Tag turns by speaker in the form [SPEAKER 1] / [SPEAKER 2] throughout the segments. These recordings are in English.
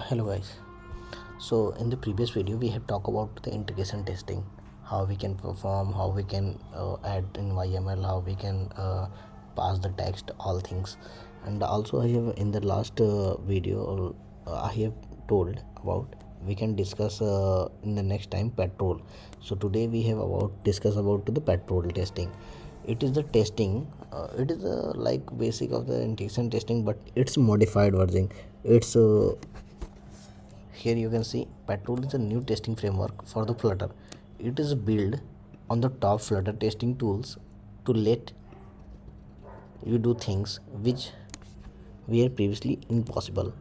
[SPEAKER 1] Hello guys. So in the previous video we have talked about the integration testing, how we can perform, how we can add in YML, how we can pass the text, all things. And also I have in the last video I have told about we can discuss in the next time patrol. So today we have about discuss about the patrol testing. It is the testing, it is like basic of the integration testing, but it's modified version. It's here you can see Patrol is a new testing framework for the Flutter. It is built on the top Flutter testing tools to let you do things which were previously impossible.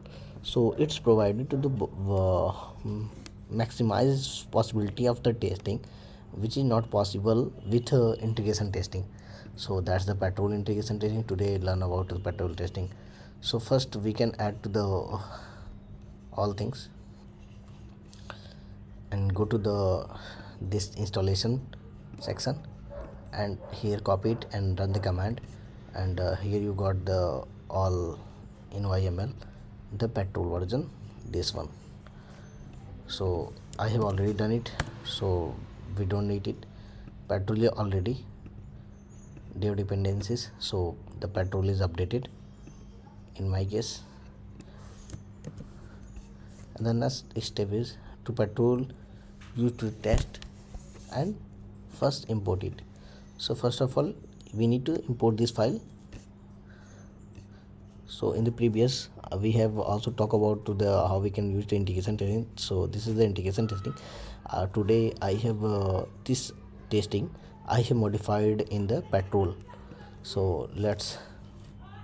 [SPEAKER 1] So it's provided to the maximize possibility of the testing which is not possible with integration testing. So that's the Patrol integration testing. Today learn about the Patrol testing. So first we can add to the all things and go to the this installation section, and here copy it and run the command, and here you got the all in YML the Patrol version, this one. So I have already done it, so we don't need it. Patrol already dev dependencies, so the Patrol is updated in my case. And the next step is to Patrol use to test and first import it. So first of all we need to import this file. So in the previous we have also talked about to the how we can use the integration testing. So this is the integration testing. Today I have this testing I have modified in the Patrol. So let's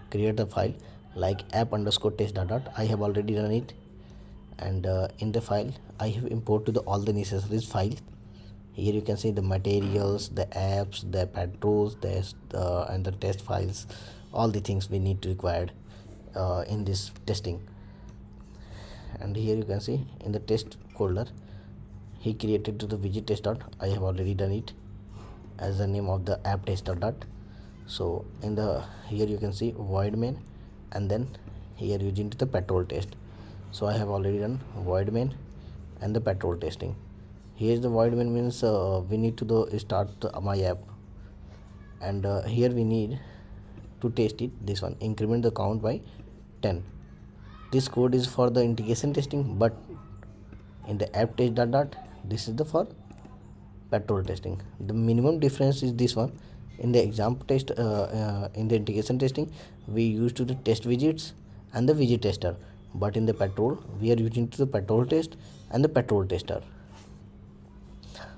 [SPEAKER 1] create the file like app underscore test dot. I have already done it, and in the file I have imported all the necessary file. Here you can see the materials, the apps, the patrols, and the test files, all the things we need to required in this testing. And here you can see in the test folder he created to the widget test dot. I have already done it as the name of the app test dot. So in the here you can see void main, and then here using to the Patrol test. So I have already done void main and the Patrol testing. Here is the void main means we need to start my app, and here we need to test it, this one, increment the count by 10. This code is for the integration testing, but in the app test dot this is the for Patrol testing. The minimum difference is this one. In the example test, in the integration testing we used to the test widgets and the widget tester, but in the Patrol we are using to the Patrol test and the Patrol tester.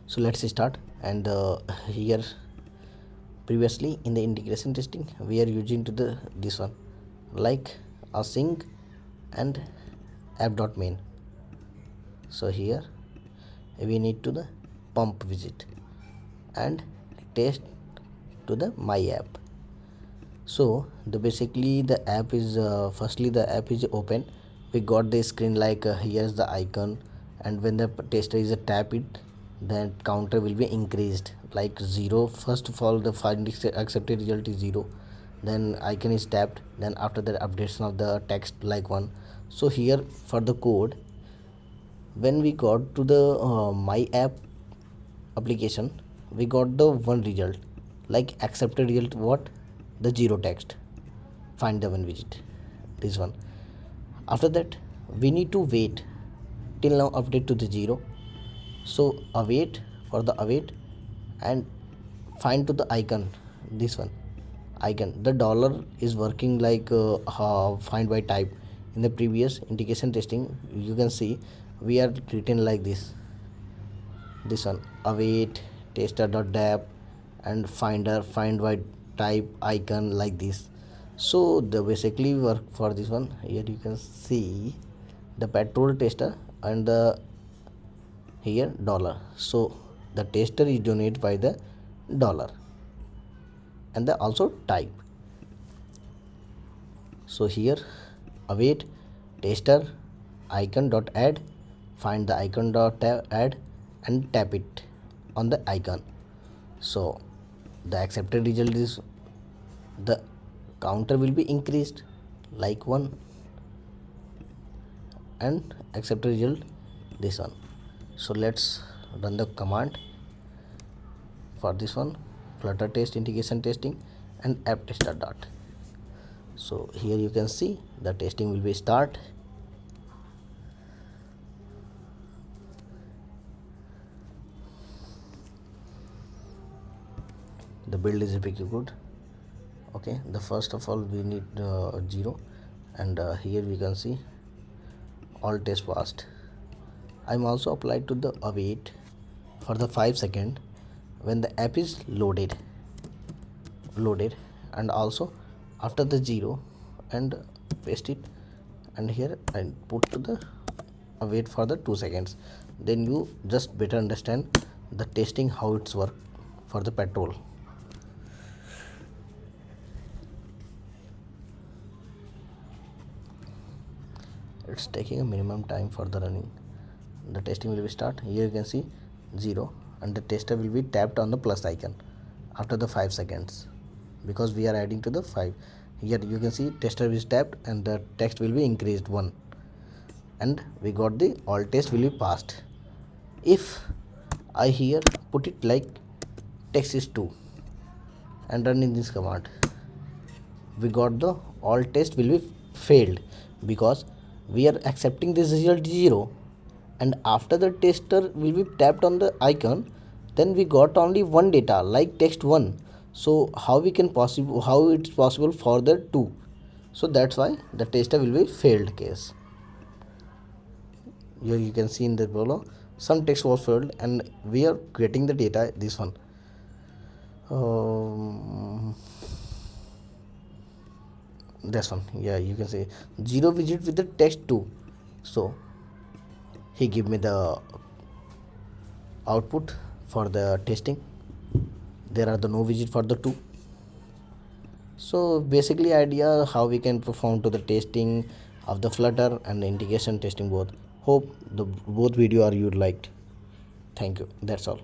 [SPEAKER 1] So let's start. And here previously in the integration testing we are using to the this one like async and app.main. So here we need to the pump widget and test to the my app. So the basically the app is firstly the app is open. We got the screen like here's the icon, and when the tester is tap it, then counter will be increased like 0. First of all the find accepted result is 0, then icon is tapped, then after that updation of the text like 1. So here for the code, when we got to the my app application, we got the one result like accepted result, what, the 0 text, find the one widget, this one. After that we need to wait till now update to the 0. So await, for the await, and find to the icon, this one icon, the dollar is working like find by type. In the previous integration testing you can see we are written like this one await tester.dap and find by type icon like this. So the basically work for this one. Here you can see the Patrol tester and the here dollar. So the tester is donated by the dollar and the also type. So here await tester icon dot add, find the icon dot add and tap it on the icon. So the accepted result is the counter will be increased like 1, and accept result this one. So let's run the command for this one, flutter test integration testing and app tester dot. So here you can see the testing will be start. The build is pretty good. Okay, the first of all we need 0, and here we can see all test passed. I'm also applied to the await for the 5 second when the app is loaded, and also after the 0 and paste it, and here I put to the await for the 2 seconds. Then you just better understand the testing how it's work for the patrol. It's taking a minimum time for the running. The testing will be start. Here you can see 0 and the tester will be tapped on the plus icon after the 5 seconds, because we are adding to the 5. Here you can see tester is tapped and the text will be increased 1, and we got the all test will be passed. If I here put it like text is 2 and run in this command, we got the all test will be failed, because we are accepting this result 0, and after the tester will be tapped on the icon, then we got only one data like text 1. So how it's possible for the 2? So that's why the tester will be failed case. Here you can see in the below some text was failed, and we are creating the data this one. This one, yeah, you can say 0 widget with the text 2. So he give me the output for the testing. There are the no widget for the 2. So basically idea how we can perform to the testing of the Flutter and the integration testing both. Hope the both video are you liked. Thank you. That's all.